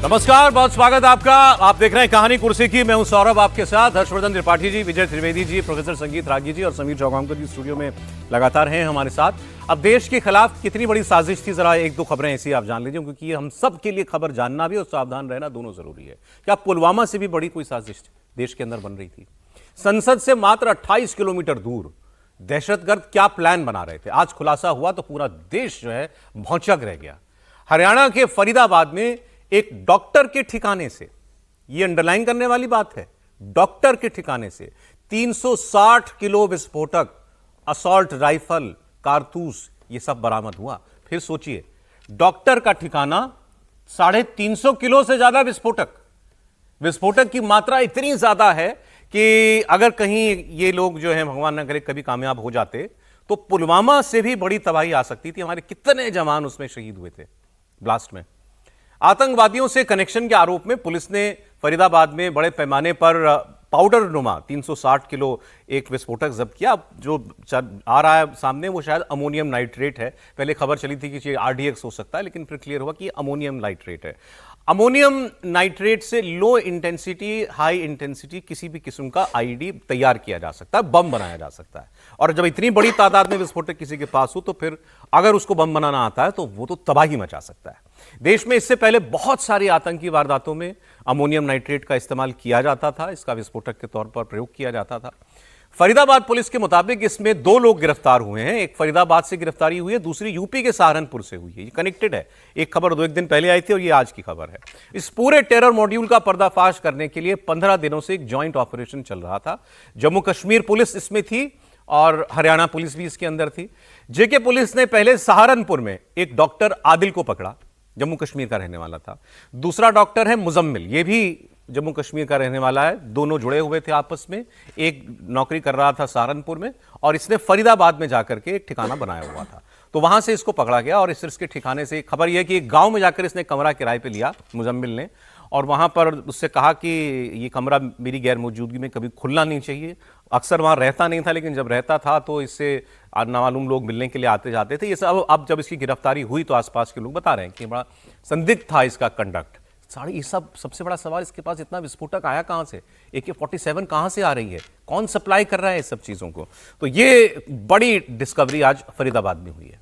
नमस्कार, बहुत स्वागत आपका। आप देख रहे हैं कहानी कुर्सी की। मैं हूं सौरभ, आपके साथ हर्षवर्धन त्रिपाठी जी, विजय त्रिवेदी जी, प्रोफेसर संगीत रागी जी और समीर चौगांवकर जी स्टूडियो में लगातार हैं हमारे साथ। अब देश के खिलाफ कितनी बड़ी साजिश थी, जरा एक दो खबरें ऐसी आप जान लीजिए, क्योंकि हम सब के लिए खबर जानना भी और सावधान रहना दोनों जरूरी है। क्या पुलवामा से भी बड़ी कोई साजिश देश के अंदर बन रही थी? संसद से मात्र 28 किलोमीटर दूर दहशतगर्द क्या प्लान बना रहे थे? आज खुलासा हुआ तो पूरा देश जो है भौंचक रह गया। हरियाणा के फरीदाबाद में एक डॉक्टर के ठिकाने से, यह अंडरलाइन करने वाली बात है, डॉक्टर के ठिकाने से 360 किलो विस्फोटक, असॉल्ट राइफल, कारतूस, यह सब बरामद हुआ। फिर सोचिए, डॉक्टर का ठिकाना, 350 किलो से ज्यादा विस्फोटक की मात्रा इतनी ज्यादा है कि अगर कहीं ये लोग जो हैं, भगवान न करे, कभी कामयाब हो जाते तो पुलवामा से भी बड़ी तबाही आ सकती थी। हमारे कितने जवान उसमें शहीद हुए थे ब्लास्ट में। आतंकवादियों से कनेक्शन के आरोप में पुलिस ने फरीदाबाद में बड़े पैमाने पर पाउडर नुमा 360 किलो एक विस्फोटक जब्त किया। जो आ रहा है सामने वो शायद अमोनियम नाइट्रेट है। पहले खबर चली थी कि ये आरडीएक्स हो सकता है, लेकिन फिर क्लियर हुआ कि अमोनियम नाइट्रेट है। अमोनियम नाइट्रेट से लो इंटेंसिटी, हाई इंटेंसिटी किसी भी किस्म का आईडी तैयार किया जा सकता है, बम बनाया जा सकता है। और जब इतनी बड़ी तादाद में विस्फोटक किसी के पास हो तो फिर अगर उसको बम बनाना आता है तो वो तो तबाही मचा सकता है। देश में इससे पहले बहुत सारी आतंकी वारदातों में अमोनियम नाइट्रेट का इस्तेमाल किया जाता था, इसका विस्फोटक के तौर पर प्रयोग किया जाता था। फरीदाबाद पुलिस के मुताबिक इसमें 2 लोग गिरफ्तार हुए हैं। एक फरीदाबाद से गिरफ्तारी हुई है, दूसरी यूपी के सहारनपुर से हुई है। ये कनेक्टेड है। एक खबर 2-1 दिन पहले आई थी और ये आज की खबर है। इस पूरे टेरर मॉड्यूल का पर्दाफाश करने के लिए 15 दिनों से एक जॉइंट ऑपरेशन चल रहा था। जम्मू कश्मीर पुलिस इसमें थी और हरियाणा पुलिस भी इसके अंदर थी। जेके पुलिस ने पहले सहारनपुर में एक डॉक्टर आदिल को पकड़ा, जम्मू कश्मीर का रहने वाला था। दूसरा डॉक्टर है मुजम्मिल, ये भी जम्मू कश्मीर का रहने वाला है। दोनों जुड़े हुए थे आपस में। एक नौकरी कर रहा था सहारनपुर में और इसने फरीदाबाद में जाकर के एक ठिकाना बनाया हुआ था, तो वहां से इसको पकड़ा गया। और इसके ठिकाने से खबर यह कि एक गांव में जाकर इसने कमरा किराए पे लिया मुजम्मिल ने, और वहां पर उससे कहा कि ये कमरा मेरी गैर मौजूदगी में कभी खुलना नहीं चाहिए। अक्सर वहां रहता नहीं था, लेकिन जब रहता था तो इससे नामालूम लोग मिलने के लिए आते जाते थे। ये सब अब जब इसकी गिरफ्तारी हुई तो आसपास के लोग बता रहे हैं कि बड़ा संदिग्ध था इसका कंडक्ट। ये सब सबसे बड़ा सवाल, इसके पास इतना विस्फोटक आया कहां से? AK-47 कहां से आ रही है? कौन सप्लाई कर रहा है इस सब चीजों को? तो ये बड़ी डिस्कवरी आज फरीदाबाद में हुई है।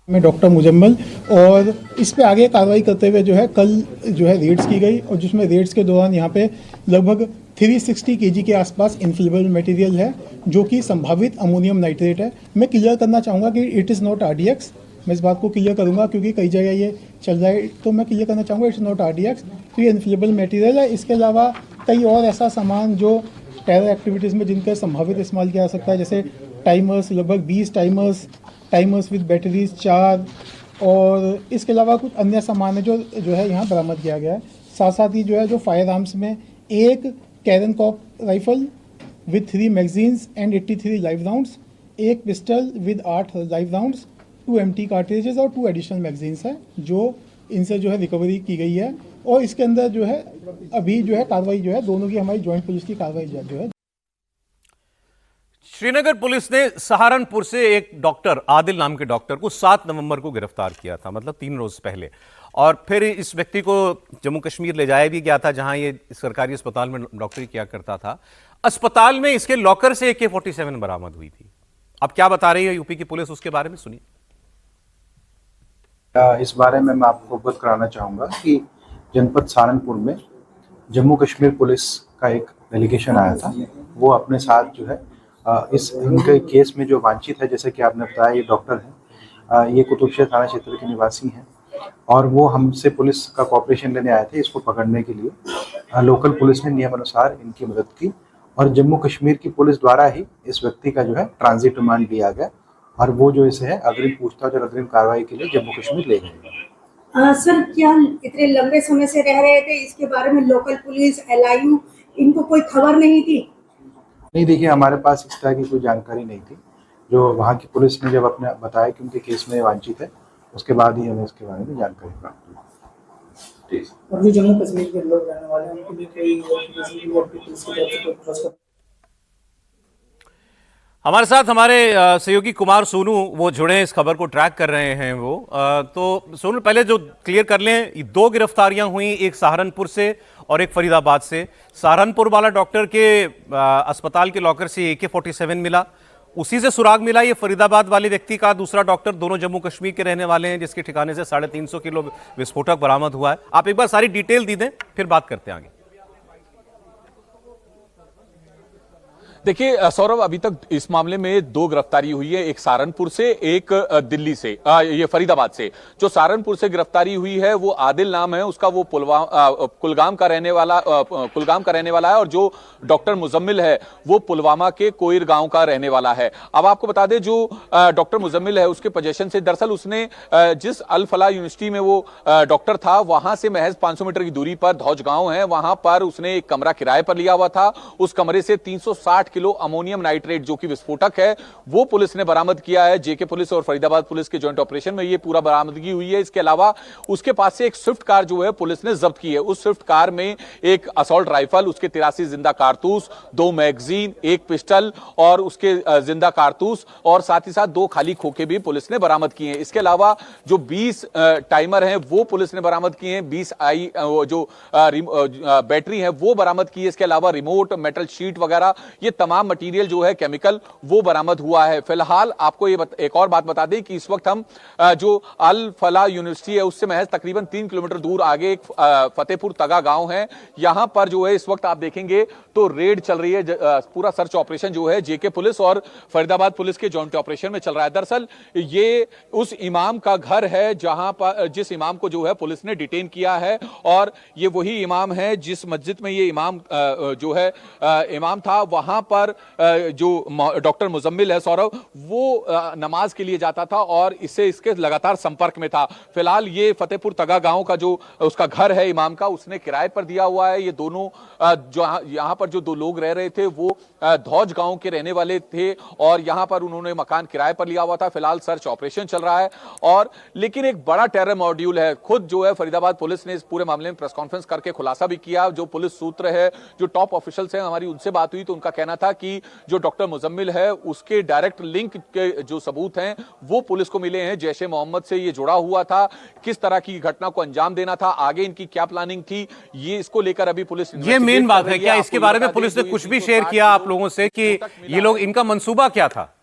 में डॉक्टर मुजम्मल, और इस पे आगे कार्रवाई करते हुए जो है कल जो है रेड्स की गई, और जिसमें रेड्स के दौरान यहाँ पे लगभग 360 kg के आसपास इन्फ्लेमेबल मटेरियल है, जो कि संभावित अमोनियम नाइट्रेट है। मैं क्लियर करना चाहूँगा कि इट इज़ नॉट RDX। मैं इस बात को क्लियर करूँगा क्योंकि कई जगह ये चल रहा है, तो मैं क्लियर करना चाहूँगा इट्स नॉट RDX। तो ये इन्फ्लेमेबल मटेरियल है। इसके अलावा कई और ऐसा सामान जो टेरर एक्टिविटीज़ में जिनका संभावित इस्तेमाल किया जा सकता है, जैसे टाइमर्स, लगभग 20 टाइमर्स विद बैटरीज 4, और इसके अलावा कुछ अन्य सामान है जो है यहाँ बरामद किया गया है। साथ साथ ही जो है जो फायर आर्म्स में एक कैरन कॉप rifle with 3 magazines and 83 live rounds, एक pistol with 8 live rounds, 2 empty cartridges और 2 एडिशनल मैगजीन्स हैं, जो इनसे जो है रिकवरी की गई है। और इसके अंदर जो है अभी जो है कार्रवाई जो है दोनों की, हमारी ज्वाइंट पुलिस की कार्रवाई जो है। श्रीनगर पुलिस ने सहारनपुर से एक डॉक्टर, आदिल नाम के डॉक्टर को 7 नवंबर को गिरफ्तार किया था, मतलब 3 रोज पहले। और फिर इस व्यक्ति को जम्मू कश्मीर ले जाया भी गया था, जहां ये सरकारी अस्पताल में डॉक्टरी किया करता था। अस्पताल में इसके लॉकर से AK-47 बरामद हुई थी। अब क्या बता रही है यूपी की पुलिस, उसके बारे में सुनिए। इस बारे में मैं आपको अवगत कराना चाहूँगा कि जनपद सहारनपुर में जम्मू कश्मीर पुलिस का एक डेलीगेशन आया था। वो अपने साथ जो है इस इनके केस में जो वांछित है, जैसे कि आपने बताया, ये डॉक्टर है, ये कुतुबशह थाना क्षेत्र के निवासी हैं, और वो हमसे पुलिस का कॉपरेशन लेने आए थे इसको पकड़ने के लिए। लोकल पुलिस ने नियम अनुसार इनकी मदद की और जम्मू कश्मीर की पुलिस द्वारा ही इस व्यक्ति का जो है ट्रांजिट रिमांड लिया गया, और वो जो इसे है अग्रिम पूछताछ और अग्रिम कार्रवाई के लिए जम्मू कश्मीर ले गए। सर, क्या इतने लंबे समय से रह रहे थे, इसके बारे में लोकल पुलिस, LIU, इनको कोई खबर नहीं थी? नहीं, देखिए, हमारे पास इस तरह की कोई जानकारी नहीं थी। जो वहाँ की पुलिस ने जब अपने बताया कि उनके केस में वांछित है, उसके बाद ही हमें इसके बारे में जानकारी प्राप्त हुई। और जो जम्मू कश्मीर के लोग रहने वाले हैं उनके लिए कोई हमारे साथ हमारे सहयोगी कुमार सोनू वो जुड़े हैं, इस खबर को ट्रैक कर रहे हैं वो। तो सोनू, पहले जो क्लियर कर लें, ये 2 गिरफ्तारियां हुई, एक सहारनपुर से और एक फरीदाबाद से। सहारनपुर वाला डॉक्टर के अस्पताल के लॉकर से AK-47 मिला, उसी से सुराग मिला। ये फरीदाबाद वाले व्यक्ति का दूसरा डॉक्टर, दोनों जम्मू कश्मीर के रहने वाले हैं, जिसके ठिकाने से 350 किलो विस्फोटक बरामद हुआ है। आप एक बार सारी डिटेल दी दें, फिर बात करते हैं आगे। देखिए सौरभ, अभी तक इस मामले में 2 गिरफ्तारी हुई है, एक सहारनपुर से, एक दिल्ली से, ये फरीदाबाद से। जो सहारनपुर से गिरफ्तारी हुई है वो आदिल नाम है उसका, वो कुलगाम का रहने वाला है, और जो डॉक्टर मुजम्मिल है वो पुलवामा के कोयर गांव का रहने वाला है। अब आपको बता दें, जो डॉक्टर मुजम्मिल है उसके पोजीशन से, दरअसल उसने जिस अल फलाह यूनिवर्सिटी में वो डॉक्टर था, वहां से महज 500 मीटर की दूरी पर धौज गांव है, वहां पर उसने एक कमरा किराए पर लिया हुआ था। उस कमरे से 360 किलो अमोनियम नाइट्रेट जो कि विस्फोटक है वो पुलिस ने बरामद किया है। जेके पुलिस और फरीदाबाद पुलिस के जॉइंट ऑपरेशन में ये पूरा बरामदगी हुई है। इसके अलावा उसके पास से एक स्विफ्ट कार जो है पुलिस ने जब्त की है। उस स्विफ्ट कार में एक असॉल्ट राइफल, उसके 83 जिंदा कारतूस, 2 मैगजीन, एक पिस्टल और उसके जिंदा कारतूस, और साथ ही साथ 2 खाली खोखे भी पुलिस ने बरामद किए हैं। इसके अलावा जो 20 टाइमर हैं वो पुलिस ने बरामद किए हैं, 20 जो बैटरी है वो बरामद की है। इसके अलावा रिमोट, मेटल शीट वगैरह, ये तमाम मटेरियल जो है केमिकल वो बरामद हुआ है। फिलहाल आपको ये एक और बात बता दें कि इस वक्त हम जो अल फलाह यूनिवर्सिटी है उससे महज तकरीबन 3 किलोमीटर दूर आगे एक फतेहपुर तगा गांव है, यहां पर जो है इस वक्त आप देखेंगे तो रेड चल रही है। पूरा सर्च ऑपरेशन जो है जेके पुलिस और फरीदाबाद पुलिस के जॉइंट ऑपरेशन में चल रहा है। दरअसल ये उस इमाम का घर है जहां पर जिस इमाम को जो है पुलिस ने डिटेन किया है, और ये वही इमाम है जिस मस्जिद में ये इमाम जो है इमाम था, वहां पर जो डॉक्टर मुजम्मिल है सौरभ, वो नमाज के लिए जाता था और इसके लगातार संपर्क में था। फिलहाल ये फतेहपुर तगा गांव का जो उसका घर है इमाम का, उसने किराए पर दिया हुआ है। ये दोनों जो यहां पर जो 2 लोग रह रहे थे वो धौज गांव के रहने वाले थे, और यहां पर उन्होंने मकान किराए पर लिया हुआ था। फिलहाल सर्च ऑपरेशन चल रहा है, और लेकिन एक बड़ा टेरर मॉड्यूल है। खुद जो है फरीदाबाद पुलिस ने इस पूरे मामले में प्रेस कॉन्फ्रेंस करके खुलासा भी किया। जो पुलिस सूत्र है, जो टॉप ऑफिशियल्स हैं, हमारी उनसे बात हुई तो उनका कहना था कि जो डॉक्टर मुजम्मिल है उसके डायरेक्ट लिंक के जो सबूत हैं वो पुलिस को मिले हैं। जैश ए मोहम्मद से ये जुड़ा हुआ था, किस तरह की घटना को अंजाम देना था, आगे इनकी क्या प्लानिंग थी, ये इसको लेकर अभी पुलिस, ये मेन बात है। क्या इसके बारे में पुलिस ने कुछ भी शेयर किया आप लोगों से कि ये लोग, इनका मंसूबा क्या था?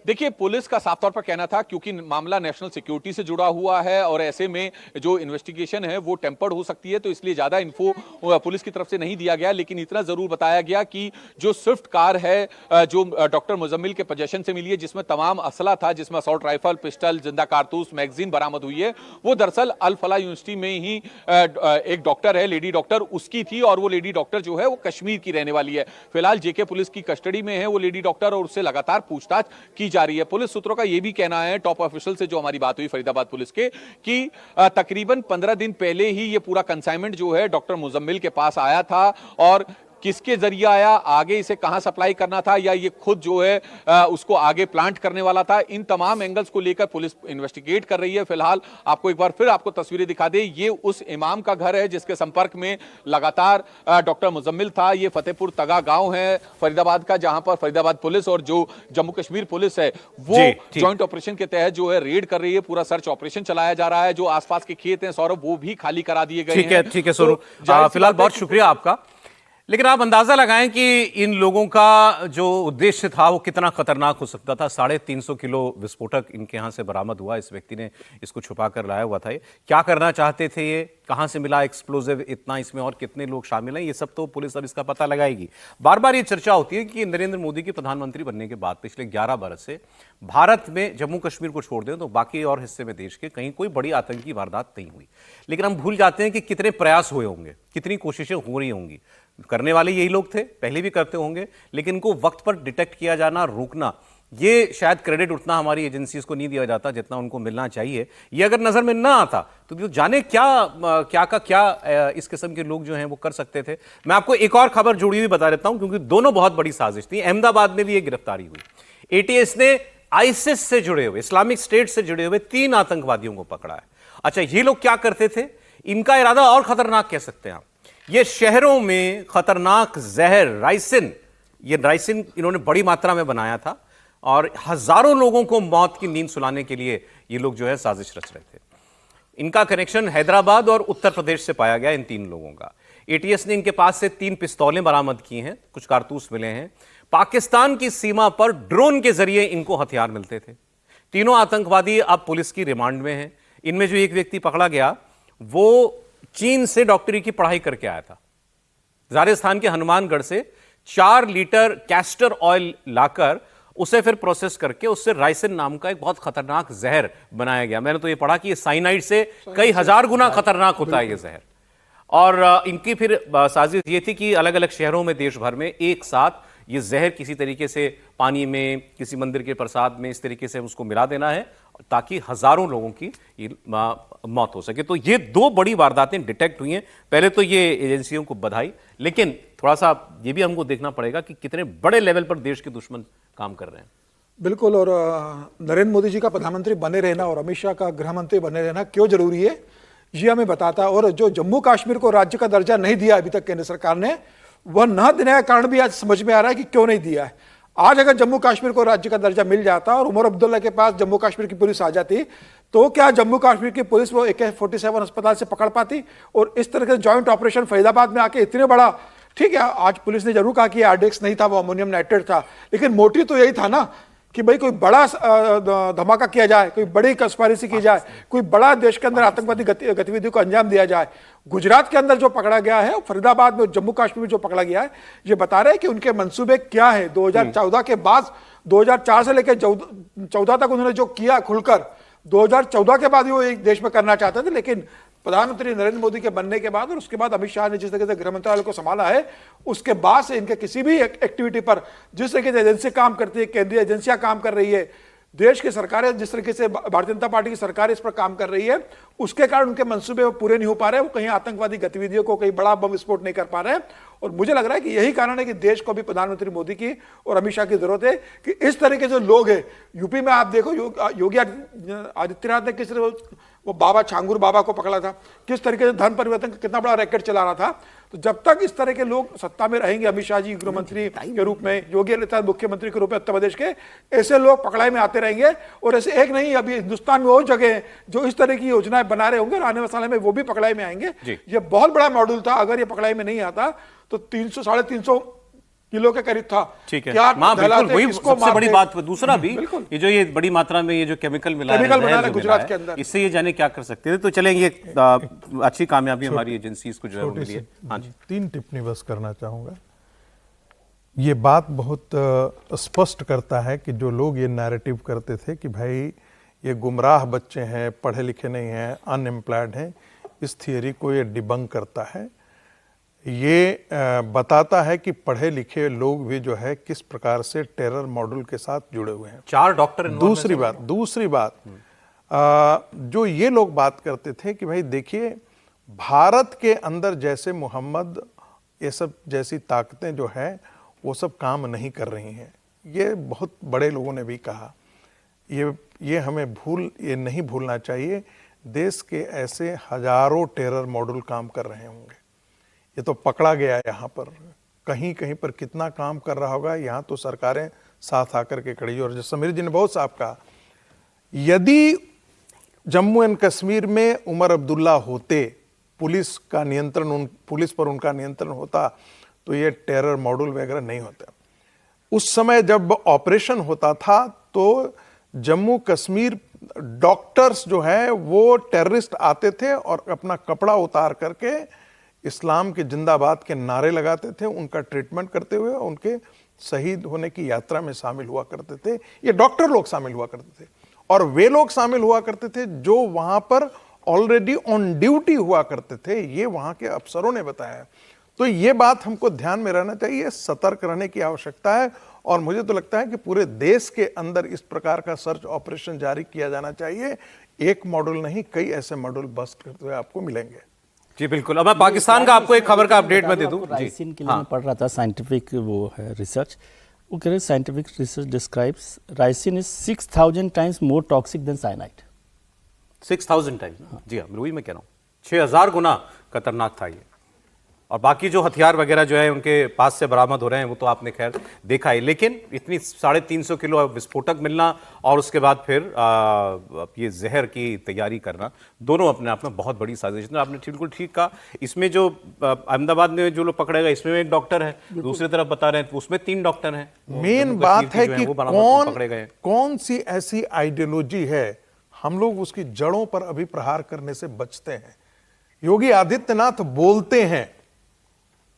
देखिए, पुलिस का साफ तौर पर कहना था क्योंकि मामला नेशनल सिक्योरिटी से जुड़ा हुआ है और ऐसे में जो इन्वेस्टिगेशन है वो टेम्पर्ड हो सकती है, तो इसलिए ज्यादा इन्फो पुलिस की तरफ से नहीं दिया गया। लेकिन इतना जरूर बताया गया कि जो स्विफ्ट कार है जो डॉक्टर मुजम्मिल के पोजेशन से मिली है, जिसमें तमाम असला था, जिसमें असॉल्ट राइफल, पिस्टल, जिंदा कारतूस, मैगजीन बरामद हुई है, वो दरअसल अल फलाह यूनिवर्सिटी में ही एक डॉक्टर है, लेडी डॉक्टर, उसकी थी, और वो लेडी डॉक्टर जो है वो कश्मीर की रहने वाली है। फिलहाल जेके पुलिस की कस्टडी में है वो लेडी डॉक्टर, और उससे लगातार पूछताछ की जा रही है। पुलिस सूत्रों का यह भी कहना है, टॉप ऑफिशियल से जो हमारी बात हुई फरीदाबाद पुलिस के, कि तकरीबन 15 दिन पहले ही ये पूरा कंसाइनमेंट जो है डॉक्टर मुजम्मिल के पास आया था, और किसके जरिए आया, आगे इसे कहां सप्लाई करना था, या ये खुद जो है उसको आगे प्लांट करने वाला था, इन तमाम एंगल्स को लेकर पुलिस इन्वेस्टिगेट कर रही है। फिलहाल आपको एक बार फिर आपको तस्वीरें दिखा दे, ये उस इमाम का घर है जिसके संपर्क में लगातार डॉक्टर मुजम्मिल था। ये फतेहपुर तगा गांव है फरीदाबाद का, जहां पर फरीदाबाद पुलिस और जो जम्मू कश्मीर पुलिस है वो ज्वाइंट ऑपरेशन के तहत जो है रेड कर रही है। पूरा सर्च ऑपरेशन चलाया जा रहा है। जो आसपास के खेत हैं सौरभ, वो भी खाली करा दिए गए हैं। ठीक है सोनू, फिलहाल बहुत शुक्रिया आपका। लेकिन आप अंदाजा लगाएं कि इन लोगों का जो उद्देश्य था वो कितना खतरनाक हो सकता था। 350 किलो विस्फोटक इनके यहां से बरामद हुआ। इस व्यक्ति ने इसको छुपा कर लाया हुआ था। ये क्या करना चाहते थे, ये कहां से मिला एक्सप्लोजिव इतना, इसमें और कितने लोग शामिल हैं, ये सब तो पुलिस अब इसका पता लगाएगी। बार बार ये चर्चा होती है कि नरेंद्र मोदी के प्रधानमंत्री बनने के बाद पिछले 11 बरस से भारत में, जम्मू कश्मीर को छोड़ दें तो बाकी और हिस्से में देश के, कहीं कोई बड़ी आतंकी वारदात नहीं हुई। लेकिन हम भूल जाते हैं कि कितने प्रयास हुए होंगे, कितनी कोशिशें हो रही होंगी। करने वाले यही लोग थे, पहले भी करते होंगे, लेकिन इनको वक्त पर डिटेक्ट किया जाना, रोकना, ये शायद क्रेडिट उतना हमारी एजेंसीज को नहीं दिया जाता जितना उनको मिलना चाहिए। ये अगर नजर में ना आता तो जाने क्या इस किस्म के लोग जो हैं वो कर सकते थे। मैं आपको एक और खबर जुड़ी हुई बता देता हूं, क्योंकि दोनों बहुत बड़ी साजिश थी। अहमदाबाद में भी एक गिरफ्तारी हुई। एटीएस ने आईसिस से जुड़े हुए, इस्लामिक स्टेट से जुड़े हुए 3 आतंकवादियों को पकड़ा है। अच्छा, ये लोग क्या करते थे, इनका इरादा और खतरनाक कह सकते हैं आप। ये शहरों में खतरनाक जहर राइसिन, ये राइसिन इन्होंने बड़ी मात्रा में बनाया था और हजारों लोगों को मौत की नींद सुलाने के लिए ये लोग जो है साजिश रच रहे थे। इनका कनेक्शन हैदराबाद और उत्तर प्रदेश से पाया गया इन 3 लोगों का। एटीएस ने इनके पास से 3 पिस्तौलें बरामद की हैं, कुछ कारतूस मिले हैं। पाकिस्तान की सीमा पर ड्रोन के जरिए इनको हथियार मिलते थे। तीनों आतंकवादी अब पुलिस की रिमांड में हैं। इनमें जो एक व्यक्ति पकड़ा गया वो चीन से डॉक्टरी की पढ़ाई करके आया था। राजस्थान के हनुमानगढ़ से 4 लीटर कैस्टर ऑयल लाकर उसे फिर प्रोसेस करके उससे राइसिन नाम का एक बहुत खतरनाक जहर बनाया गया। मैंने तो ये पढ़ा कि ये साइनाइड से कई हजार गुना खतरनाक होता है ये जहर। और इनकी फिर साजिश ये थी कि अलग अलग शहरों में देश भर में एक साथ ये जहर किसी तरीके से पानी में, किसी मंदिर के प्रसाद में इस तरीके से उसको मिला देना है ताकि हजारों लोगों की मौत हो सके। तो ये 2 बड़ी वारदातें डिटेक्ट हुई हैं। पहले तो ये एजेंसियों को बधाई, लेकिन थोड़ा सा ये भी हमको देखना पड़ेगा कि कितने बड़े लेवल पर देश के दुश्मन काम कर रहे हैं। बिल्कुल। और नरेंद्र मोदी जी का प्रधानमंत्री बने रहना और अमित शाह का गृह मंत्री बने रहना क्यों जरूरी है ये हमें बताता है। और जो जम्मू कश्मीर को राज्य का दर्जा नहीं दिया अभी तक केंद्र सरकार ने, वह न देने का कारण भी आज समझ में आ रहा है कि क्यों नहीं दिया है। आज अगर जम्मू कश्मीर को राज्य का दर्जा मिल जाता और उमर अब्दुल्ला के पास जम्मू कश्मीर की पुलिस आ जाती तो क्या जम्मू कश्मीर की पुलिस वो AK-47 अस्पताल से पकड़ पाती? और इस तरह के जॉइंट ऑपरेशन फरीदाबाद में आके इतने बड़ा, ठीक है आज पुलिस ने जरूर कहा कि RDX नहीं था, वो अमोनियम नाइट्रेट था, लेकिन मोटिव तो यही था ना कि भाई कोई बड़ा धमाका किया जाए, कोई बड़ी कंस्पायरेसी की जाए, कोई बड़ा देश के अंदर आतंकवादी गतिविधियों को अंजाम दिया जाए। गुजरात के अंदर जो पकड़ा गया है, फरीदाबाद में, जम्मू कश्मीर में जो पकड़ा गया है, ये बता रहे हैं कि उनके मंसूबे क्या है। 2014 के बाद 2004 से लेकर 14 तक उन्होंने जो किया खुलकर, 2014 के बाद वो एक देश में करना चाहते थे, लेकिन प्रधानमंत्री नरेंद्र मोदी के बनने के बाद और उसके बाद अमित शाह ने जिस तरीके से गृह मंत्रालय को संभाला है, उसके बाद से इनके किसी भी एक्टिविटी पर जिस तरीके से एजेंसी काम करती है, केंद्रीय एजेंसियां काम कर रही है, देश की सरकारें जिस तरीके से भारतीय जनता पार्टी की सरकार इस पर काम कर रही है, उसके कारण उनके मंसूबे पूरे नहीं हो पा रहे। वो कहीं आतंकवादी गतिविधियों को, कहीं बड़ा बम विस्फोट नहीं कर पा रहे हैं। और मुझे लग रहा है कि यही कारण है कि देश को भी प्रधानमंत्री मोदी की और अमित शाह की जरूरत है कि इस तरह के जो लोग हैं, यूपी में आप देखो योगी आदित्यनाथ ने किस वो बाबा छांगुर बाबा को पकड़ा था, किस तरीके से धन परिवर्तन का कितना बड़ा रैकेट चला रहा था। तो जब तक इस तरह के लोग सत्ता में रहेंगे, अमित शाह जी गृह मंत्री के रूप में, योगी आदित्यनाथ मुख्यमंत्री के रूप में उत्तर प्रदेश के, ऐसे लोग पकड़ाई में आते रहेंगे। और ऐसे एक नहीं, अभी हिंदुस्तान में और जगह है जो इस तरह की योजनाएं बना रहे होंगे और आने वाले साल में वो भी पकड़ाई में आएंगे। ये बहुत बड़ा मॉड्यूल था। अगर ये पकड़ाई में नहीं आता तो 300-350 किलो के करीब था। ठीक है, बिल्कुल वही सबसे बड़ी बात। दूसरा भी ये जो ये बड़ी मात्रा में ये जो केमिकल मिला है गुजरात के अंदर, इससे ये जाने क्या कर सकते थे। तो चलेंगे, अच्छी कामयाबी हमारी एजेंसीज को जो है मिली है। हाँ जी, 3 टिप्पणी बस करना चाहूंगा। ये बात बहुत स्पष्ट करता है कि जो लोग ये नैरेटिव करते थे कि भाई ये गुमराह बच्चे हैं, पढ़े लिखे नहीं हैं, अनएम्प्लॉयड हैं, इस थियरी को ये डिबंक करता है। ये बताता है कि पढ़े लिखे लोग भी जो है किस प्रकार से टेरर मॉडल के साथ जुड़े हुए हैं। 4 डॉक्टर। दूसरी बात जो ये लोग बात करते थे कि भाई देखिए भारत के अंदर जैसे मोहम्मद, ये सब जैसी ताकतें जो है वो सब काम नहीं कर रही हैं। ये बहुत बड़े लोगों ने भी कहा। ये हमें ये नहीं भूलना चाहिए, देश के ऐसे हजारों टेरर मॉडल काम कर रहे होंगे। ये तो पकड़ा गया यहाँ पर, कहीं कहीं पर कितना काम कर रहा होगा, यहाँ तो सरकारें साथ आकर के खड़ी। और जो समीर जी ने बहुत साफ कहा, यदि जम्मू एंड कश्मीर में उमर अब्दुल्ला होते, पुलिस पर उनका नियंत्रण होता, तो ये टेरर मॉडल वगैरह नहीं होता। उस समय जब ऑपरेशन होता था तो जम्मू कश्मीर डॉक्टर्स जो है वो टेररिस्ट आते थे और अपना कपड़ा उतार करके इस्लाम के जिंदाबाद के नारे लगाते थे, उनका ट्रीटमेंट करते हुए उनके शहीद होने की यात्रा में शामिल हुआ करते थे। ये डॉक्टर लोग शामिल हुआ करते थे और वे लोग शामिल हुआ करते थे जो वहां पर ऑलरेडी ऑन ड्यूटी हुआ करते थे। ये वहां के अफसरों ने बताया। तो ये बात हमको ध्यान में रहना चाहिए, सतर्क रहने की आवश्यकता है। और मुझे तो लगता है कि पूरे देश के अंदर इस प्रकार का सर्च ऑपरेशन जारी किया जाना चाहिए। एक मॉडल नहीं, कई ऐसे मॉडल बस्ट करते हुए आपको मिलेंगे। जी बिल्कुल। अब मैं पाकिस्तान का आपको एक खबर का अपडेट मैं दे दूं। राइसिन के लिए मैं पढ़ रहा था, साइंटिफिक वो है रिसर्च, वो कह रहे scientific research describes ricin is 6000 times more toxic than cyanide. 6000 times? जी हाँ, वही मैं कह रहा हूँ, 6000 गुना खतरनाक था ये। और बाकी जो हथियार वगैरह जो है उनके पास से बरामद हो रहे हैं वो तो आपने खैर देखा ही, लेकिन इतनी 350 किलो विस्फोटक मिलना और उसके बाद फिर ये जहर की तैयारी करना, दोनों अपने आप में बहुत बड़ी साजिश है। आपने बिल्कुल ठीक कहा। इसमें जो अहमदाबाद में जो लोग पकड़े गए इसमें एक डॉक्टर है, दूसरी तरफ बता रहे हैं उसमें 3 डॉक्टर हैं। मेन बात है कि पकड़े गए। कौन सी ऐसी आइडियोलॉजी है, हम लोग उसकी जड़ों पर अभी प्रहार करने से बचते हैं। योगी आदित्यनाथ बोलते हैं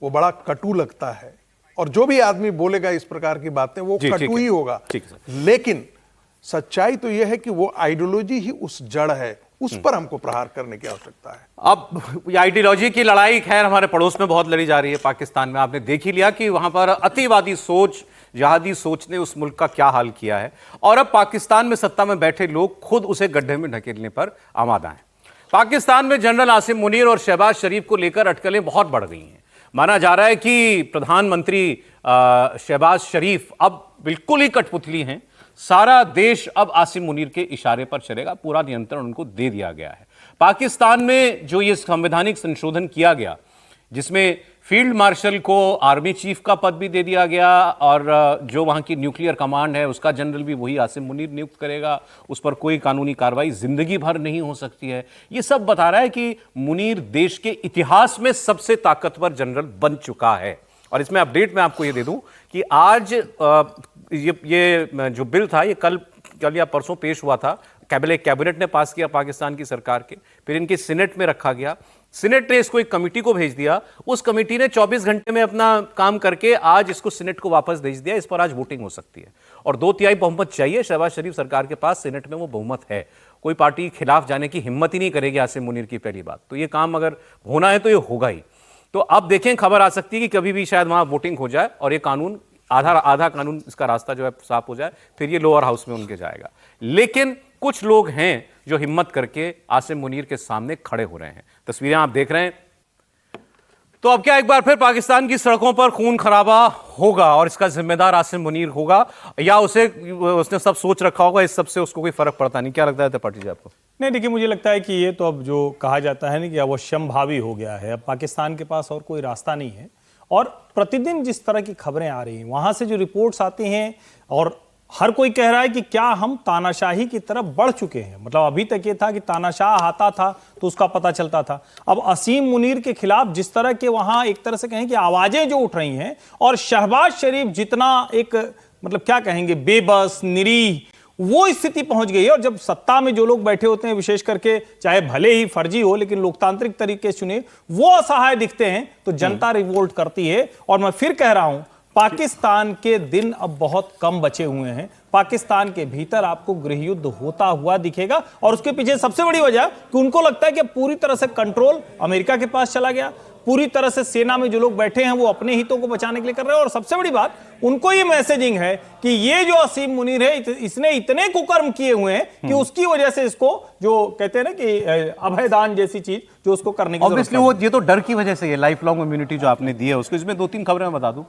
वो बड़ा कटु लगता है, और जो भी आदमी बोलेगा इस प्रकार की बातें वो कटु ही होगा, लेकिन सच्चाई तो यह है कि वो आइडियोलॉजी ही उस जड़ है, उस पर हमको प्रहार करने की आवश्यकता है। अब ये आइडियोलॉजी की लड़ाई खैर हमारे पड़ोस में बहुत लड़ी जा रही है पाकिस्तान में। आपने देख ही लिया कि वहां पर अतिवादी सोच, जिहादी सोच ने उस मुल्क का क्या हाल किया है, और अब पाकिस्तान में सत्ता में बैठे लोग खुद उसे गड्ढे में ढकेलने पर आमादा हैं। पाकिस्तान में जनरल आसिम मुनीर और शहबाज शरीफ को लेकर अटकलें बहुत बढ़ गई हैं। माना जा रहा है कि प्रधानमंत्री शहबाज शरीफ अब बिल्कुल ही कठपुतली हैं। सारा देश अब आसिम मुनीर के इशारे पर चलेगा, पूरा नियंत्रण उनको दे दिया गया है। पाकिस्तान में जो ये संवैधानिक संशोधन किया गया, जिसमें फील्ड मार्शल को आर्मी चीफ का पद भी दे दिया गया, और जो वहां की न्यूक्लियर कमांड है उसका जनरल भी वही आसिम मुनीर नियुक्त करेगा, उस पर कोई कानूनी कार्रवाई जिंदगी भर नहीं हो सकती है। ये सब बता रहा है कि मुनीर देश के इतिहास में सबसे ताकतवर जनरल बन चुका है। और इसमें अपडेट मैं आपको ये दे दूं कि आज ये जो बिल था ये कल या परसों पेश हुआ था, कैबिनेट ने पास किया पाकिस्तान की सरकार के, फिर इनके सीनेट में रखा गया। सीनेट ने इसको एक कमेटी को भेज दिया, उस कमेटी ने 24 घंटे में अपना काम करके आज इसको सीनेट को वापस भेज दिया। इस पर आज वोटिंग हो सकती है और 2/3 बहुमत चाहिए शहबाज शरीफ सरकार के पास, सीनेट में वो बहुमत है। कोई पार्टी खिलाफ जाने की हिम्मत ही नहीं करेगी आसिम मुनीर की, पहली बात तो ये काम अगर होना है तो ये होगा ही। तो अब देखें, खबर आ सकती है कि कभी भी शायद वहां वोटिंग हो जाए और ये कानून आधा कानून इसका रास्ता जो है साफ हो जाए, फिर ये लोअर हाउस में उनके जाएगा। लेकिन कुछ लोग हैं जो हिम्मत करके आसिम मुनीर के सामने खड़े हो रहे हैं, तस्वीरें आप देख रहे हैं। तो अब क्या एक बार फिर पाकिस्तान की सड़कों पर खून खराबा होगा और इसका जिम्मेदार आसिम मुनीर होगा, या उसने सब सोच रखा होगा, इस सब से उसको कोई फर्क पड़ता नहीं? क्या लगता है त्रिपाठी जी आपको? नहीं, देखिए मुझे लगता है कि ये तो अब जो कहा जाता है ना कि अवश्यंभावी हो गया है। अब पाकिस्तान के पास और कोई रास्ता नहीं है, और प्रतिदिन जिस तरह की खबरें आ रही हैं, वहां से जो रिपोर्ट्स आती हैं, और हर कोई कह रहा है कि क्या हम तानाशाही की तरफ बढ़ चुके हैं। मतलब अभी तक ये था कि तानाशाह आता था तो उसका पता चलता था, अब आसिम मुनीर के खिलाफ जिस तरह के वहां एक तरह से कहें कि आवाजें जो उठ रही हैं, और शहबाज शरीफ जितना एक मतलब क्या कहेंगे बेबस निरीह वो स्थिति पहुंच गई है। और जब सत्ता में जो लोग बैठे होते हैं, विशेष करके चाहे भले ही फर्जी हो लेकिन लोकतांत्रिक तरीके से चुने, वो असहाय दिखते हैं तो जनता रिवोल्ट करती है। और मैं फिर कह रहा हूं, पाकिस्तान के दिन अब बहुत कम बचे हुए हैं। पाकिस्तान के भीतर आपको गृह युद्ध होता हुआ दिखेगा, और उसके पीछे सबसे बड़ी वजह कि उनको लगता है कि पूरी तरह से कंट्रोल अमेरिका के पास चला गया, पूरी तरह से सेना में जो लोग बैठे हैं वो अपने हितों को बचाने के लिए कर रहे हैं। और सबसे बड़ी बात, उनको ये मैसेजिंग है कि ये जो आसिम मुनीर है इसने इतने कुकर्म किए हुए हैं कि उसकी वजह से इसको जो कहते हैं ना कि अभयदान जैसी चीज जो उसको करने की ऑब्वियसली वो ये तो डर की वजह से, ये लाइफ लॉन्ग इम्यूनिटी जो आपने दी है उसको। इसमें 2-3 खबरें मैं बता दूं।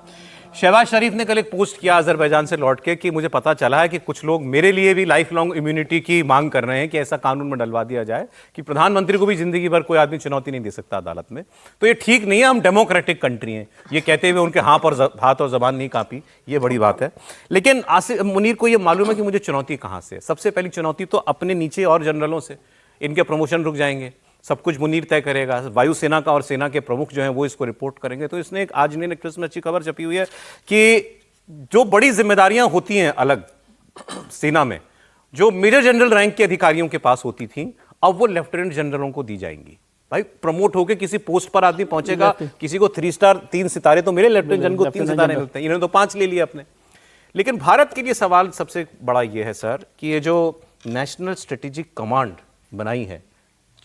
शहबाज शरीफ ने कल एक पोस्ट किया अजरबैजान से लौट के कि मुझे पता चला है कि कुछ लोग मेरे लिए भी लाइफ लॉन्ग इम्यूनिटी की मांग कर रहे हैं कि ऐसा कानून में डलवा दिया जाए कि प्रधानमंत्री को भी जिंदगी भर कोई आदमी चुनौती नहीं दे सकता अदालत में। तो ये ठीक नहीं है, हम डेमोक्रेटिक कंट्री हैं, ये कहते हुए उनके हाथ और जबान नहीं कांपी, ये बड़ी बात है। लेकिन आसिम मुनीर को ये मालूम है कि मुझे चुनौती कहां से है। सबसे पहली चुनौती तो अपने नीचे और जनरलों से, इनके प्रमोशन रुक जाएंगे, सब कुछ मुनीर तय करेगा। वायुसेना का और सेना के प्रमुख जो हैं वो इसको रिपोर्ट करेंगे। तो इसने एक आज इंडियन एक्सप्रेस में अच्छी खबर छपी हुई है कि जो बड़ी जिम्मेदारियां होती हैं अलग सेना में, जो मेजर जनरल रैंक के अधिकारियों के पास होती थी, अब वो लेफ्टिनेंट जनरलों को दी जाएंगी। भाई प्रमोट होकर किसी पोस्ट पर आदमी पहुंचेगा, किसी को 3 स्टार 3 सितारे तो मिले, लेफ्टिनेंट जनरल को 3 सितारे मिलते हैं, इन्होंने तो 5 ले लिए अपने। लेकिन भारत के लिए सवाल सबसे बड़ा ये है सर कि ये जो नेशनल स्ट्रेटेजिक कमांड बनाई है,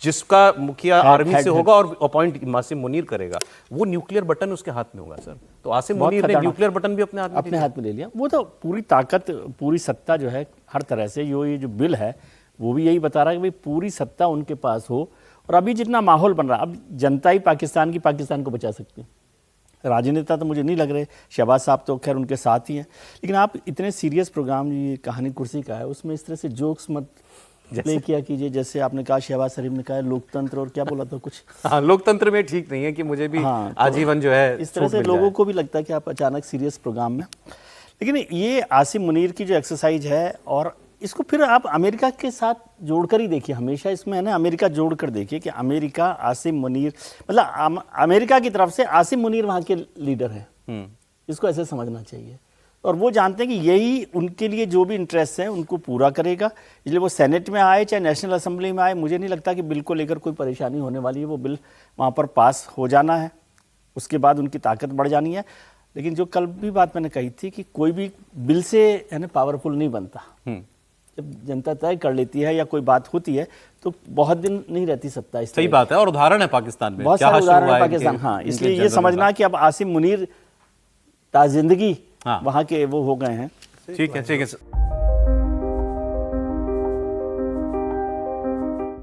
जिसका मुखिया आर्मी से होगा और अपॉइंट आसिम मुनीर करेगा, वो न्यूक्लियर बटन उसके हाथ में होगा सर। तो आसिम मुनीर ने न्यूक्लियर बटन भी अपने हाथ में ले लिया। वो तो पूरी ताकत, पूरी सत्ता जो है हर तरह से, ये जो बिल है वो भी यही बता रहा है कि भाई पूरी सत्ता उनके पास हो। और अभी जितना माहौल बन रहा है, अब जनता ही पाकिस्तान को बचा सकती है। राजनेता तो मुझे नहीं लग रहे, शहबाज साहब तो खैर उनके साथ ही हैं, लेकिन आप इतने सीरियस प्रोग्राम ये कहानी कुर्सी का है, उसमें इस तरह से जोक्स मत प्ले किया कीजिए, जैसे आपने कहा, शहबाज शरीफ ने कहा लोकतंत्र, और क्या बोला था कुछ। हाँ, लोकतंत्र में ठीक नहीं है कि मुझे भी हाँ, तो आजीवन जो है इस तरह छूट से मिल लोगों जाए। को भी लगता है कि आप अचानक सीरियस प्रोग्राम में। लेकिन ये आसिम मुनीर की जो एक्सरसाइज है, और इसको फिर आप अमेरिका के साथ जोड़कर ही देखिए, हमेशा इसमें है ना अमेरिका जोड़कर देखिए कि अमेरिका आसिम मुनीर, मतलब अमेरिका की तरफ से आसिम मुनीर वहाँ के लीडर है, इसको ऐसे समझना चाहिए। और वो जानते हैं कि यही उनके लिए जो भी इंटरेस्ट है उनको पूरा करेगा, इसलिए वो सेनेट में आए चाहे नेशनल असेंबली में आए, मुझे नहीं लगता कि बिल को लेकर कोई परेशानी होने वाली है। वो बिल वहाँ पर पास हो जाना है, उसके बाद उनकी ताकत बढ़ जानी है। लेकिन जो कल भी बात मैंने कही थी कि कोई भी बिल से है ना पावरफुल नहीं बनता। जब जनता तय कर लेती है या कोई बात होती है तो बहुत दिन नहीं रहती सत्ता। सही बात है, और उदाहरण है पाकिस्तान में, बहुत क्या सारे शुरू उदाहरण हुआ है है पाकिस्तान। इनके- हाँ, इनके इसलिए ये जनरल समझना का। कि अब आसिम मुनीर ताजिंदगी हाँ। वहाँ के वो हो गए हैं। ठीक है